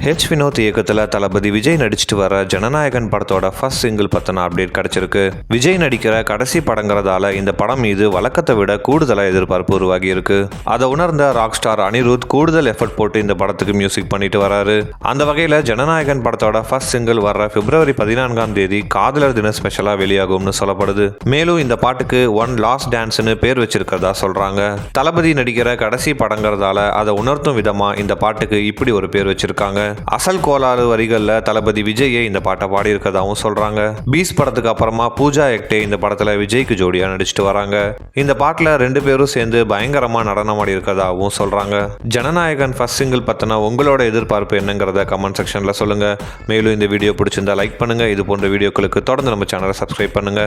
H Vinod இயக்கத்தில் தளபதி விஜய் நடிச்சிட்டு வர ஜனநாயகன் படத்தோட ஃபர்ஸ்ட் சிங்கிள் பத்தின அப்டேட் கிடைச்சிருக்கு. விஜய் நடிக்கிற கடைசி படங்கிறதால இந்த படம் மீது வழக்கத்தை விட கூடுதலாக எதிர்பார்ப்பு உருவாகி இருக்கு. அதை உணர்ந்த ராக் ஸ்டார் அனிருத் கூடுதல் எஃபர்ட் போட்டு இந்த படத்துக்கு மியூசிக் பண்ணிட்டு வராரு. அந்த வகையில் ஜனநாயகன் படத்தோட ஃபர்ஸ்ட் சிங்கிள் வர பிப்ரவரி 14 காதலர் தின ஸ்பெஷலாக வெளியாகும்னு சொல்லப்படுது. மேலும் இந்த பாட்டுக்கு ஒன் லாஸ்ட் டான்ஸ்னு பேர் வச்சிருக்கிறதா சொல்றாங்க. தளபதி நடிக்கிற கடைசி படங்கிறதால அதை உணர்த்தும் விதமா இந்த பாட்டுக்கு இப்படி ஒரு பேர் வச்சிருக்காங்க. அசல் கோளாறு வரிகளில் தளபதி விஜயை இந்த பாட்டை பாடியிருக்கதாகவும் சொல்றாங்க. பீஸ் படத்துக்கு அப்புறமா பூஜா எக்டே இந்த படத்துல விஜய்க்கு ஜோடியா நடிச்சிட்டு வராங்க. இந்த பாட்டில் 2 பேரும் சேர்ந்து பயங்கரமா நடனம் ஆடி இருக்கதாகவும் சொல்றாங்க. ஜனநாயகன் ஃபர்ஸ்ட் சிங்கிள் பத்தின உங்களோட எதிர்பார்ப்பு என்னங்கிறத கமெண்ட் செக்ஷன்ல சொல்லுங்க. மேலும் இந்த வீடியோ பிடிச்சிருந்தா லைக் பண்ணுங்க. இது போன்ற வீடியோக்களுக்கு தொடர்ந்து நம்ம சேனலை சப்ஸ்கிரைப் பண்ணுங்க.